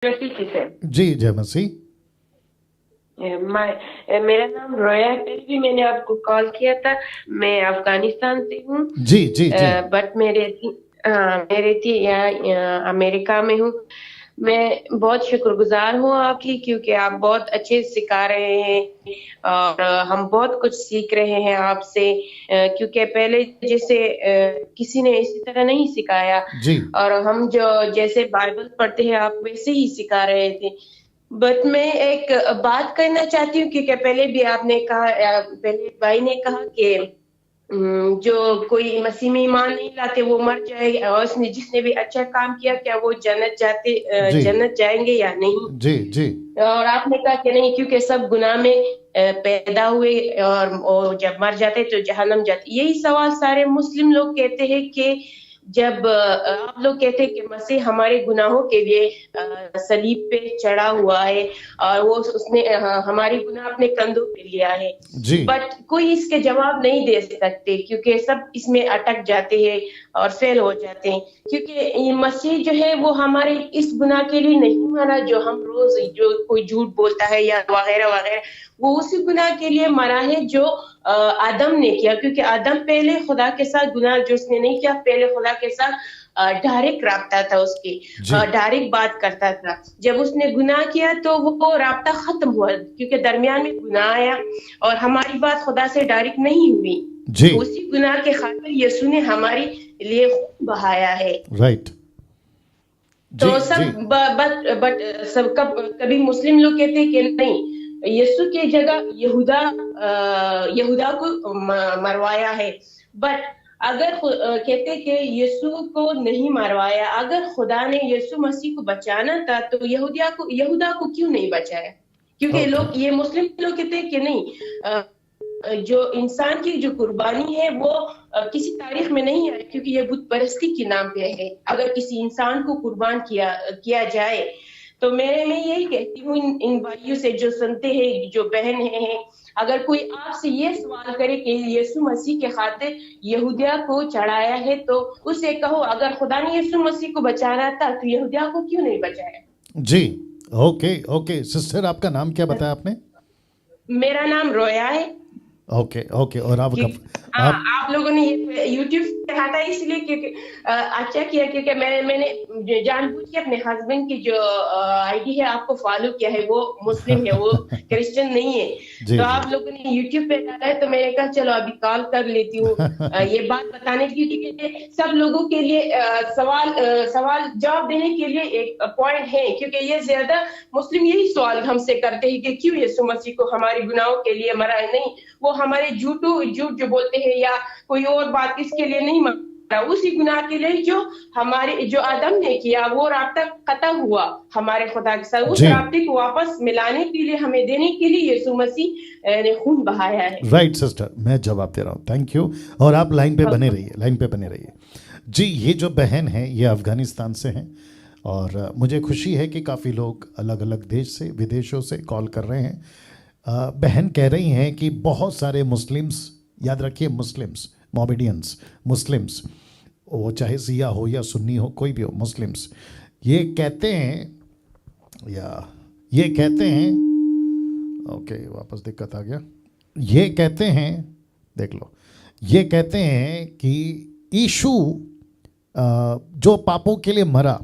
मसीह से। जी जय मसीह। मेरा नाम रोया है। पहले भी मैंने आपको कॉल किया था। मैं अफगानिस्तान से हूँ। जी जी जी। बट मैं रहती यहाँ अमेरिका में हूँ। मैं बहुत शुक्रगुजार हूँ आपकी, क्योंकि आप बहुत अच्छे सिखा रहे हैं और हम बहुत कुछ सीख रहे हैं आपसे। क्योंकि पहले जैसे किसी ने इसी तरह नहीं सिखाया। जी और हम जो जैसे बाइबल पढ़ते हैं आप वैसे ही सिखा रहे थे। बट मैं एक बात करना चाहती हूँ, क्योंकि पहले भी आपने कहा, पहले भाई ने कहा कि जो कोई मसीह में ईमान नहीं लाते वो मर जाए, और उसने जिसने भी अच्छा काम किया क्या वो जी जन्नत जाएंगे या नहीं। जी जी। और आपने कहा कि नहीं, क्योंकि सब गुनाह में पैदा हुए और जब मर जाते तो जहन्नम जाते। यही सवाल सारे मुस्लिम लोग कहते हैं कि जब आप लोग कहते हैं कि मसीह हमारे गुनाहों के लिए सलीब पे चढ़ा हुआ है और वो उसने हमारी गुनाह अपने कंधों पे लिया है। जी बट कोई इसके जवाब नहीं दे सकते, क्योंकि सब इसमें अटक जाते हैं और फेल हो जाते हैं। क्योंकि ये मसीह जो है वो हमारे इस गुनाह के लिए नहीं मरा जो हम रोज जो कोई झूठ बोलता है या वगैरह वगैरह। वो उसी गुनाह के लिए मरा है जो आदम ने किया, क्योंकि आदम पहले खुदा के साथ गुनाह जो उसने नहीं किया, पहले खुदा के साथ डायरेक्ट राब्ता था उसकी, जी। डायरेक्ट बात करता था। जब उसने गुनाह किया तो वो राब्ता खत्म हुआ, क्योंकि दरमियान में गुनाह आया और हमारी बात खुदा से डायरेक्ट नहीं हुई। जी। उसी गुनाह के खातिर यीशु ने हमारे लिए खून बहाया है। राइट। जी तो जी सब बट सब कभी मुस्लिम लोग कहते हैं कि नहीं, यीशु की जगह यहूदा को मरवाया है। बट अगर कहते कि यीशु को नहीं मरवाया, अगर खुदा ने यीशु मसीह को बचाना था तो यहूदा को क्यों नहीं बचाया? क्योंकि ओके। लोग ये मुस्लिम लोग कहते हैं कि नहीं, जो इंसान की जो कुर्बानी है वो किसी तारीख में नहीं है, क्योंकि ये बुत परस्ती के नाम पे है। अगर किसी इंसान को कुर्बान किया जाए तो मैं यही कहती हूँ इन भाइयों से जो सुनते हैं, जो बहन हैं, अगर कोई आपसे ये सवाल करे कि यीशु मसीह के खातिर यहूदिया को चढ़ाया है, तो उसे कहो अगर खुदा ने यीशु मसीह को बचाना था तो यहूदिया को क्यों नहीं बचाया? जी। ओके ओके सिस्टर, आपका नाम क्या बताया आपने? मेरा नाम रोया है। Okay okay. और आप हाँ, आप आप लोगों ने ये यूट्यूब से हटा इसलिए क्योंकि अच्छा किया, क्योंकि मैंने जानबूझ के अपने हस्बैंड की जो आईडी है आपको फॉलो किया है। वो मुस्लिम है, वो क्रिश्चियन नहीं है। जी तो जी। आप लोगों ने यूट्यूब पे डाला है तो मैंने कहा चलो अभी कॉल कर लेती हूँ ये बात बताने के लिए, क्योंकि सब लोगों के लिए सवाल जवाब देने के लिए एक पॉइंट है। क्योंकि ये ज्यादा मुस्लिम यही सवाल हमसे करते हैं कि क्यों यीशु मसीह को हमारी गुनाहों के लिए मरा है। नहीं, वो हमारे झूठ जो बोलते हैं या कोई और बात इसके लिए नहीं मरा, उसी गुनाह के लिए जो हमारे जो आदम ने किया वो राब्ता कता हुआ हमारे खुदा के साथ। उस जी। राब्ते को वापस मिलाने के लिए, हमें देने के लिए यीशु मसीह ने खून बहाया है। राइट सिस्टर, मैं जवाब दे रहा हूँ। Thank you. और आप लाइन पे बने रहिए, लाइन पे बने रहिए। जी, ये जो बहन है ये अफ़गानिस्तान से हैं और मुझे खुशी है कि काफ़ी लोग अलग अलग देश से, विदेशों से कॉल कर रहे हैं। बहन कह रही हैं कि बहुत सारे मुस्लिम्स, याद रखिए मुस्लिम्स, मोमेडियंस, मुस्लिम्स, वो चाहे सिया हो या सुन्नी हो, कोई भी हो, मुस्लिम्स ये कहते हैं ये कहते हैं, ओके वापस दिक्कत आ गया। ये कहते हैं, देख लो, ये कहते हैं कि यीशु जो पापों के लिए मरा,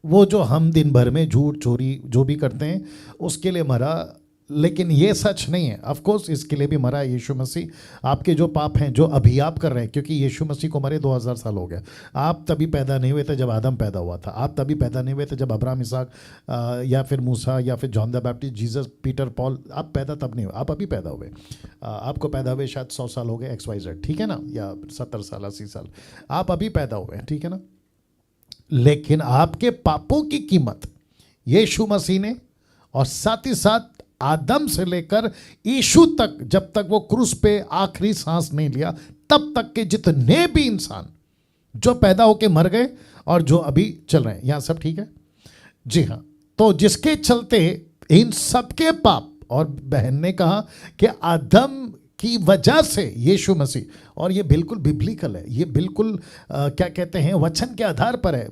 वो जो हम दिन भर में झूठ चोरी जो भी करते हैं उसके लिए मरा, लेकिन ये सच नहीं है। ऑफ कोर्स इसके लिए भी मरा यीशु मसीह। आपके जो पाप हैं जो अभी आप कर रहे हैं, क्योंकि यीशु मसीह को मरे 2000 साल हो गए। आप तभी पैदा नहीं हुए थे जब आदम पैदा हुआ था। आप तभी पैदा नहीं हुए थे जब अब्राहम, इसहाक या फिर मूसा या फिर John the Baptist, Jesus, Peter, Paul, आप पैदा तब नहीं हुए, आप अभी पैदा हुए। आपको पैदा हुए शायद 100 साल हो गए, XYZ, ठीक है ना, या 70 साल, 80 साल, आप अभी पैदा हुए हैं, ठीक है ना। लेकिन आपके पापों की कीमत यीशु मसीह ने, और साथ ही साथ आदम से लेकर यीशु तक, जब तक वो क्रूस पे आखिरी सांस नहीं लिया तब तक के जितने भी इंसान जो पैदा होके मर गए और जो अभी चल रहे हैं, यहां सब ठीक है? जी हाँ। तो जिसके चलते इन सबके पाप, और बहन ने कहा कि आदम की वजह से यीशु मसीह, और ये बिल्कुल बिब्लिकल है, ये बिल्कुल क्या कहते हैं, वचन के आधार पर है।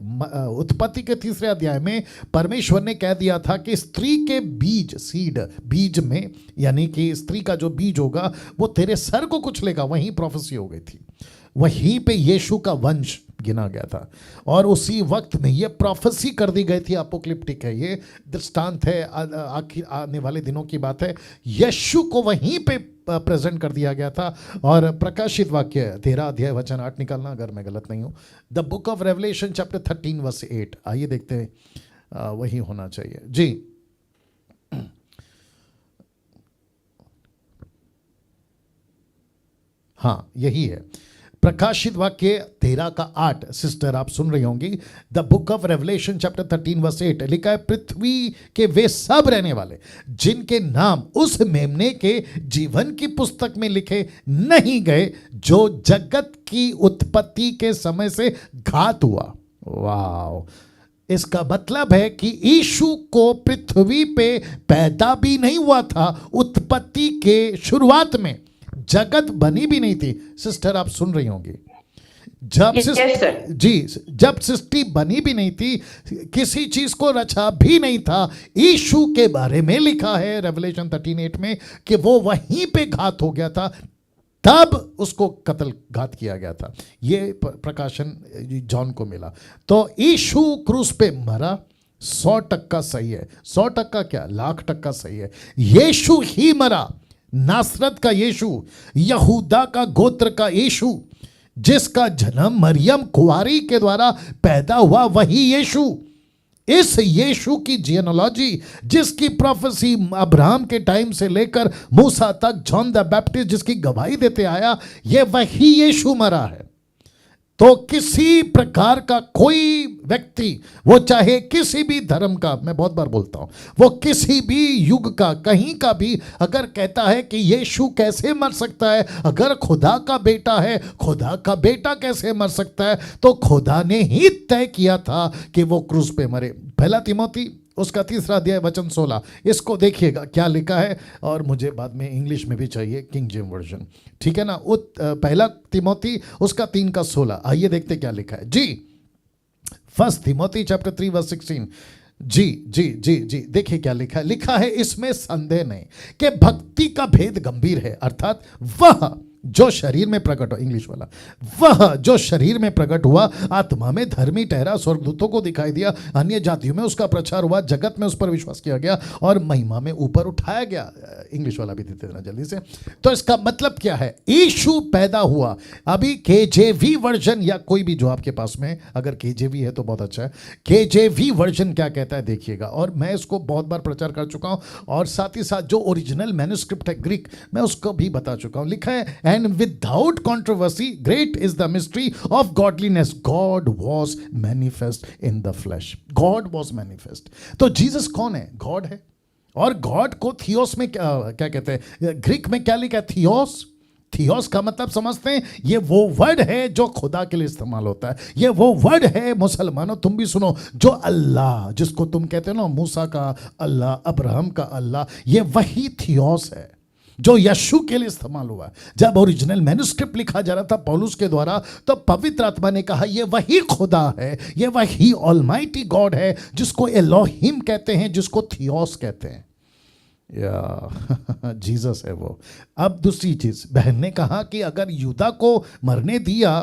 उत्पत्ति के 3 अध्याय में परमेश्वर ने कह दिया था कि स्त्री के बीज, सीड, बीज में, यानी कि स्त्री का जो बीज होगा वो तेरे सर को कुचलेगा, वहीं प्रोफेसी हो गई थी, वहीं पे यीशु का वंश गिना गया था। और उसी वक्त में ये प्रोफेसी कर दी गई थी, अपोक्लिप्टिक है, ये दृष्टांत है, आखिर आने वाले दिनों की बात है। यीशु को वहीं पे प्रेजेंट कर दिया गया था। और प्रकाशित वाक्य 13 अध्याय वचन 8 निकालना अगर मैं गलत नहीं हूँ, the book of Revelation chapter 13 verse 8, आइए देखते हैं, वही होना चाहिए जी। हाँ यही है, प्रकाशित वाक्य 13 का 8। सिस्टर आप सुन रही होंगी, the book of Revelation chapter 13 verse 8 लिखा है, पृथ्वी के वे सब रहने वाले जिनके नाम उस मेमने के जीवन की पुस्तक में लिखे नहीं गए जो जगत की उत्पत्ति के समय से घात हुआ। वाह, इसका मतलब है कि यीशु को पृथ्वी पे पैदा भी नहीं हुआ था, उत्पत्ति के शुरुआत में जगत बनी भी नहीं थी। सिस्टर आप सुन रही होंगी, जब जब सृष्टि बनी भी नहीं थी, किसी चीज को रचा भी नहीं था, यीशु के बारे में लिखा है रेवलेशन 13:8 में कि वो वहीं पे घात हो गया था, तब उसको कत्ल घात किया गया था। ये प्रकाशन जॉन को मिला। तो यीशु क्रूस पे मरा, 100% सही है, 100% क्या, 1,00,000% सही है। यीशु ही मरा, नासरत का यीशु, यहूदा का गोत्र का यीशु, जिसका जन्म मरियम कुंवारी के द्वारा पैदा हुआ, वही यीशु। इस यीशु की जियोनोलॉजी, जिसकी प्रोफेसी अब्राहम के टाइम से लेकर मूसा तक, जॉन द बैप्टिस्ट जिसकी गवाही देते आया, ये वही यीशु मरा है। तो किसी प्रकार का कोई व्यक्ति, वो चाहे किसी भी धर्म का, मैं बहुत बार बोलता हूं, वो किसी भी युग का, कहीं का भी अगर कहता है कि यीशु कैसे मर सकता है, अगर खुदा का बेटा है, खुदा का बेटा कैसे मर सकता है, तो खुदा ने ही तय किया था कि वो क्रूस पे मरे। पहला तिमोथी उसका 3 अध्याय वचन 16, इसको देखिएगा क्या लिखा है, और मुझे बाद में इंग्लिश में भी चाहिए, किंग जेम वर्जन, ठीक है ना। पहला तिमोथी उसका 3 का 16, आइए देखते क्या लिखा है जी। 1 तिमोथी चैप्टर 3 वर्स 16, जी जी जी जी, देखिए क्या लिखा है। लिखा है, इसमें संदेह नहीं कि भक्ति का भेद गंभीर है, अर्थात वह जो शरीर में प्रकट हो, इंग्लिश वाला, वह जो शरीर में प्रकट हुआ, आत्मा में धर्मी ठहरा, स्वर्गदूतों को दिखाई दिया, अन्य जातियों में उसका प्रचार हुआ, जगत में उस पर विश्वास किया गया और महिमा में ऊपर उठाया गया। इंग्लिश वाला भी देते देना जल्दी से। तो इसका मतलब क्या है, यीशु पैदा हुआ। अभी केजेवी वर्जन या कोई भी जो आपके पास में, अगर केजेवी है तो बहुत अच्छा है, केजेवी वर्जन क्या कहता है देखिएगा। और मैं इसको बहुत बार प्रचार कर चुका हूं, और साथ ही साथ जो ओरिजिनल मैन्युस्क्रिप्ट है ग्रीक, मैं उसको भी बता चुका हूं। लिखा है, and without controversy great is the mystery of godliness, God was manifest in the flesh, God was manifest। तो जीसस कौन है, गॉड है। और गॉड को थियोस में क्या कहते हैं, ग्रीक में क्या लिखा है, थियोस। थियोस का मतलब समझते हैं, ये वो वर्ड है जो खुदा के लिए इस्तेमाल होता है। ये वो वर्ड है, मुसलमानों तुम भी सुनो, जो अल्लाह, जिसको तुम कहते हो ना, मूसा का अल्लाह, अब्राहम का अल्लाह, ये वही थियोस है जो यीशु के लिए इस्तेमाल हुआ। जब ओरिजिनल मैन्युस्क्रिप्ट लिखा जा रहा था पौलुस के द्वारा, तो पवित्र आत्मा ने कहा ये वही खुदा है, ये वही ऑलमाइटी गॉड है, जिसको एलोहिम कहते हैं, जिसको थियोस कहते हैं, या जीसस है वो। अब दूसरी चीज, बहन ने कहा कि अगर यूदा को मरने दिया,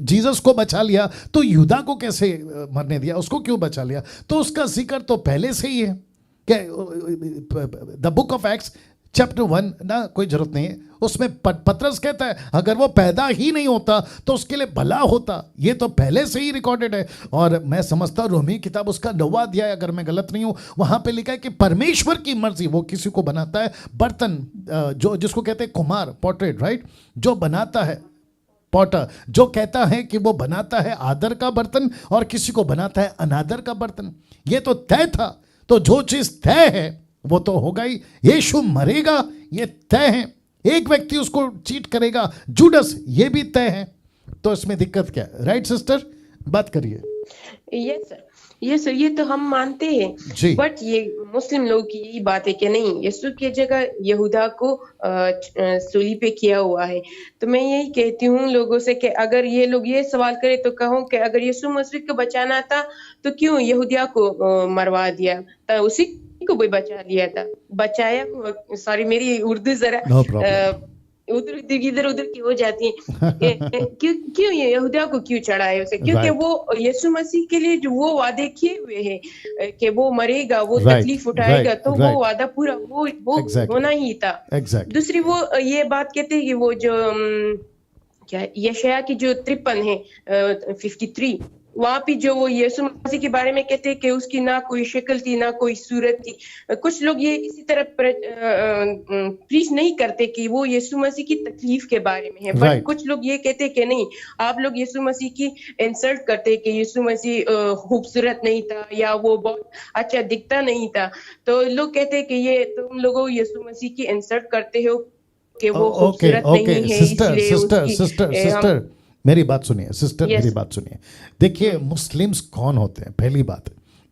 जीसस को बचा लिया, तो यूदा को कैसे मरने दिया, उसको क्यों बचा लिया? तो उसका जिक्र तो पहले से ही है। The book of acts chapter 1 ना, कोई जरूरत नहीं है, उसमें पतरस कहता है अगर वो पैदा ही नहीं होता तो उसके लिए भला होता। ये तो पहले से ही रिकॉर्डेड है। और मैं समझता हूँ रोमी किताब उसका 9वां अध्याय, अगर मैं गलत नहीं हूँ, वहां पे लिखा है कि परमेश्वर की मर्जी, वो किसी को बनाता है बर्तन, जो जिसको कहते हैं कुम्हार, पोर्ट्रेट, राइट, जो बनाता है, पॉटर, जो कहता है कि वो बनाता है आदर का बर्तन और किसी को बनाता है अनादर का बर्तन। ये तो तय था। तो जो चीज तय है वो तो होगा ही। यीशु मरेगा, ये तय है। एक व्यक्ति उसको चीट करेगा, जूडस, ये भी तय है। तो इसमें दिक्कत क्या है? राइट सिस्टर, बात करिए। Yes sir. ये तो हम मानते हैं, जी बट ये मुस्लिम लोग की यही बात है कि नहीं, यीशु की जगह यहूदा को सूली पे किया हुआ है। तो मैं यही कहती हूँ लोगों से कि अगर ये लोग ये सवाल करें तो कहूँ कि अगर यीशु मसीह को बचाना था तो क्यों यहूदिया को मरवा दिया, तो उसी को भी बचा लिया था, बचाया। सॉरी मेरी उर्दू जरा नो प्रॉब्लम उधर इधर उधर की हो जाती है। क्यों क्यों ये यहूदा को क्यों चढ़ाए उसे, क्योंकि राइट वो यीशु मसीह के लिए जो वो वादे किए हुए हैं कि वो मरेगा, वो राइट तकलीफ उठाएगा, राइट तो वो राइट वादा पूरा वो एग्जैक्टली होना ही था। एग्जैक्टली दूसरी वो ये बात कहते हैं कि वो जो क्या यशाया की जो 53 है 53, वहां पे जो वो यीशु मसीह के बारे में कहते हैं कि उसकी ना कोई शक्ल थी ना कोई सूरत थी। कुछ लोग ये इसी तरह प्रीच नहीं करते कि वो यीशु मसीह की तकलीफ के बारे में है, बट राइट कुछ लोग ये कहते हैं कि नहीं, आप लोग यीशु मसीह की इंसल्ट करते हैं कि यीशु मसीह खूबसूरत नहीं था या वो बहुत अच्छा दिखता नहीं था। तो लोग कहते हैं कि ये तुम लोगों यीशु मसीह की इंसल्ट करते हो कि वो ओके खूबसूरत ओके नहीं है, सिस्टर इसलिए सिस्टर उसकी सिस्टर हम सिस्टर मेरी बात सुनिए सिस्टर मेरी यस बात सुनिए देखिए मुस्लिम्स कौन होते हैं पहली बात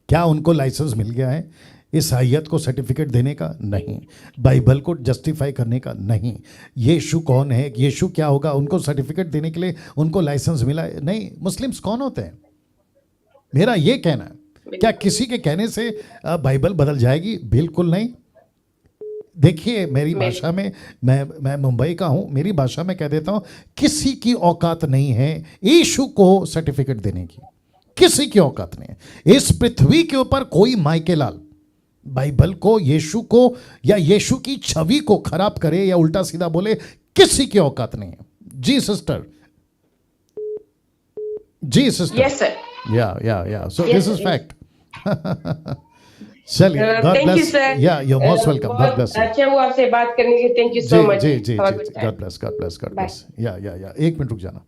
क्या उनको लाइसेंस मिल गया है ईसाइयत को सर्टिफिकेट देने का नहीं बाइबल को जस्टिफाई करने का नहीं यीशु कौन है यीशु क्या होगा उनको सर्टिफिकेट देने के लिए उनको लाइसेंस मिला है नहीं मुस्लिम्स कौन होते हैं मेरा ये कहना है क्या किसी के कहने से बाइबल बदल जाएगी बिल्कुल नहीं देखिए मेरी भाषा में मैं मुंबई का हूं मेरी भाषा में कह देता हूं किसी की औकात नहीं है यीशु को सर्टिफिकेट देने की किसी की औकात नहीं है इस पृथ्वी के ऊपर कोई माइकेलाल बाइबल को यीशु को या यीशु की छवि को खराब करे या उल्टा सीधा बोले किसी की औकात नहीं है जी सिस्टर जी sister yes sir yeah so this yes is fact चलिए God thank you bless sir, yeah you most welcome God बहुत ब्लेस यू अच्छा हुआ आपसे बात करने के, थैंक यू जी सो मच, जी जी हैव अ जी गुड जी टाइम, गॉड बाय। ब्लेस या एक मिनट रुक जाना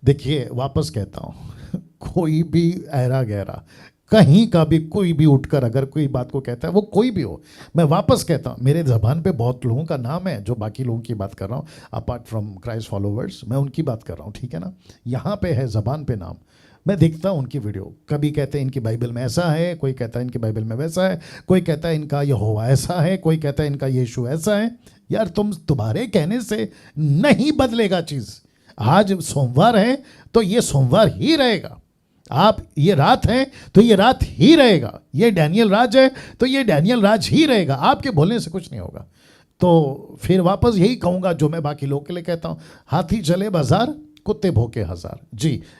देखिए वापस कहता हूँ कोई भी ऐरा गहरा कहीं का भी कोई भी उठकर अगर कोई बात को कहता है वो कोई भी हो मैं वापस कहता हूँ मेरे ज़बान पे बहुत लोगों का नाम है जो बाकी लोगों की बात कर रहा हूँ अपार्ट फ्रॉम क्राइस्ट फॉलोवर्स मैं उनकी बात कर रहा हूँ ठीक है ना यहाँ पे है ज़बान पे नाम मैं देखता हूँ उनकी वीडियो कभी कहते हैं इनकी बाइबल में ऐसा है कोई कहता है इनकी बाइबल में वैसा है कोई कहता है इनका यहोवा ऐसा है कोई कहता है इनका यीशु ऐसा है यार तुम्हारे कहने से नहीं बदलेगा चीज़ आज सोमवार है तो ये सोमवार ही रहेगा आप ये रात है तो ये रात ही रहेगा ये डैनियल राज है तो ये डैनियल राज ही रहेगा आपके बोलने से कुछ नहीं होगा तो फिर वापस यही कहूँगा जो मैं बाकी लोगों के लिए कहता हूँ हाथी चले बाजार कुत्ते भोके हजार जी